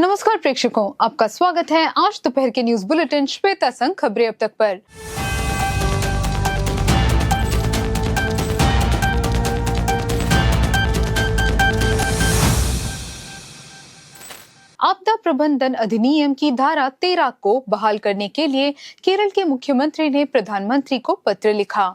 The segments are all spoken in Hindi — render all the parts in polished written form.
नमस्कार प्रेक्षकों, आपका स्वागत है आज दोपहर के न्यूज बुलेटिन श्वेता संग खबरें अब तक पर। आपदा प्रबंधन अधिनियम की धारा 13 को बहाल करने के लिए केरल के मुख्यमंत्री ने प्रधानमंत्री को पत्र लिखा।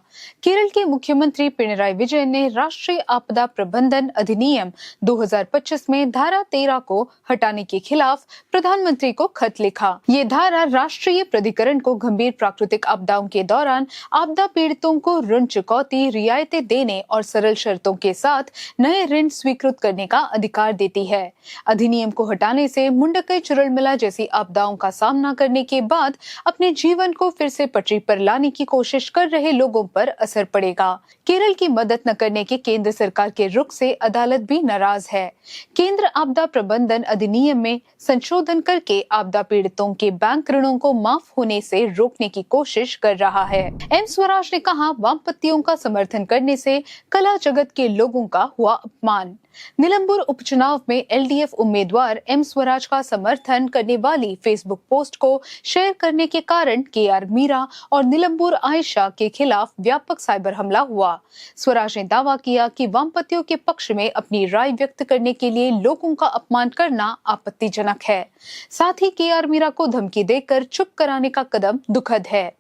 केरल के मुख्यमंत्री पिनराई विजयन ने राष्ट्रीय आपदा प्रबंधन अधिनियम 2025 में धारा 13 को हटाने के खिलाफ प्रधानमंत्री को खत लिखा। ये धारा राष्ट्रीय प्राधिकरण को गंभीर प्राकृतिक आपदाओं के दौरान आपदा पीड़ितों को ऋण चुकौती, रियायतें देने और सरल शर्तों के साथ नए ऋण स्वीकृत करने का अधिकार देती है। अधिनियम को हटाने से मुंडकई चुरलमला जैसी आपदाओं का सामना करने के बाद अपने जीवन को फिर से पटरी पर लाने की कोशिश कर रहे लोगों पर असर पड़ेगा। केरल की मदद न करने के केंद्र सरकार के रुख से अदालत भी नाराज है। केंद्र आपदा प्रबंधन अधिनियम में संशोधन करके आपदा पीड़ितों के बैंक ऋणों को माफ होने से रोकने की कोशिश कर रहा है। एम स्वराज ने कहा, वामपंथियों का समर्थन करने से कला जगत के लोगों का हुआ अपमान। निलंबुर उपचुनाव में एलडीएफ उम्मीदवार एम स्वराज का समर्थन करने वाली फेसबुक पोस्ट को शेयर करने के कारण केआर मीरा और निलंबुर आयशा के खिलाफ व्यापक साइबर हमला हुआ। स्वराज ने दावा किया कि वामपंथियों के पक्ष में अपनी राय व्यक्त करने के लिए लोगों का अपमान करना आपत्तिजनक है। साथ ही केआर मीरा को धमकी देकर चुप कराने का कदम दुखद है।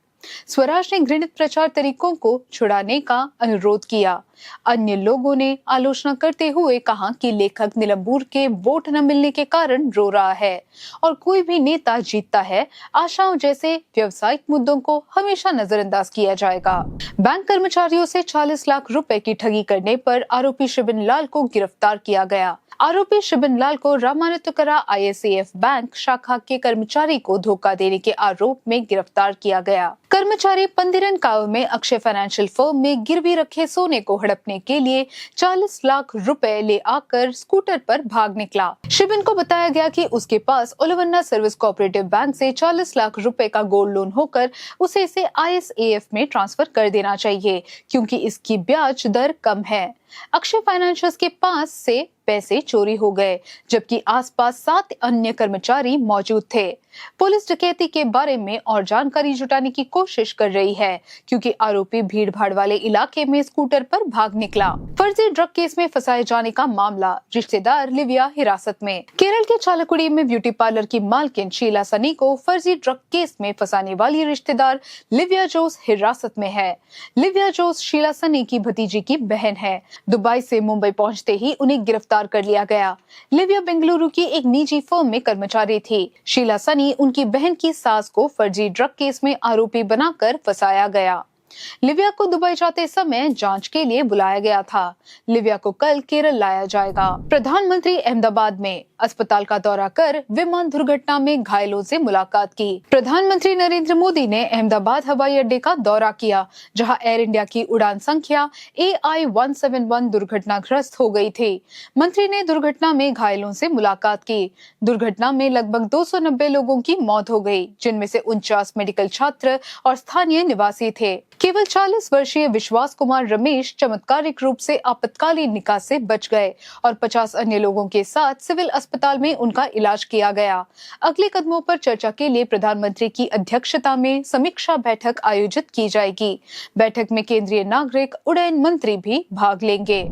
स्वराज ने घृणित प्रचार तरीकों को छुड़ाने का अनुरोध किया। अन्य लोगों ने आलोचना करते हुए कहा कि लेखक निलंबुर के वोट न मिलने के कारण रो रहा है और कोई भी नेता जीतता है, आशाओं जैसे व्यवसायिक मुद्दों को हमेशा नजरअंदाज किया जाएगा। बैंक कर्मचारियों से 40 लाख रुपए की ठगी करने पर आरोपी शिबिन लाल को गिरफ्तार किया गया। आरोपी शिबिन लाल को रामानुतकरा ISAF बैंक शाखा के कर्मचारी को धोखा देने के आरोप में गिरफ्तार किया गया। कर्मचारी पंदिरन काव में अक्षय फाइनेंशियल फर्म में गिरवी रखे सोने को हड़पने के लिए 40 लाख रुपए ले आकर स्कूटर पर भाग निकला। शिबिन को बताया गया कि उसके पास ओलवन्ना सर्विस कोऑपरेटिव बैंक से 40 लाख रुपए का गोल्ड लोन होकर उसे इसे ISAF में ट्रांसफर कर देना चाहिए क्योंकि इसकी ब्याज दर कम है। अक्षय फाइनेंशियल्स के पास से पैसे चोरी हो गए, जबकि आसपास 7 अन्य कर्मचारी मौजूद थे। पुलिस डकैती के बारे में और जानकारी जुटाने की कोशिश कर रही है क्योंकि आरोपी भीड़ भाड़ वाले इलाके में स्कूटर पर भाग निकला। फर्जी ड्रग केस में फंसाए जाने का मामला, रिश्तेदार लिविया हिरासत में। केरल के चालकुड़ी में ब्यूटी पार्लर की मालकिन शीला सनी को फर्जी ड्रग केस में फंसाने वाली रिश्तेदार लिविया जोस हिरासत में है। लिविया जोस शीला सनी की भतीजी की बहन है। दुबई से मुंबई पहुंचते ही उन्हें गिरफ्तार कर लिया गया। लिविया बेंगलुरु की एक निजी फर्म में कर्मचारी थी। शीला सनी उनकी बहन की सास को फर्जी ड्रग केस में आरोपी बनाकर फंसाया गया। लिविया को दुबई जाते समय जांच के लिए बुलाया गया था। लिविया को कल केरल लाया जाएगा। प्रधानमंत्री अहमदाबाद में अस्पताल का दौरा कर विमान दुर्घटना में घायलों से मुलाकात की। प्रधानमंत्री नरेंद्र मोदी ने अहमदाबाद हवाई अड्डे का दौरा किया, जहां एयर इंडिया की उड़ान संख्या AI-171 दुर्घटनाग्रस्त हो गई थी। मंत्री ने दुर्घटना में घायलों से मुलाकात की। दुर्घटना में लगभग 290 लोगों की मौत हो गई, जिनमें से 49 मेडिकल छात्र और स्थानीय निवासी थे। केवल 40 वर्षीय विश्वास कुमार रमेश चमत्कारिक रूप से आपातकालीन निकाह से बच गए और 50 अन्य लोगों के साथ सिविल अस्पताल में उनका इलाज किया गया। अगले कदमों पर चर्चा के लिए प्रधानमंत्री की अध्यक्षता में समीक्षा बैठक आयोजित की जाएगी। बैठक में केंद्रीय नागरिक उड्डयन मंत्री भी भाग लेंगे।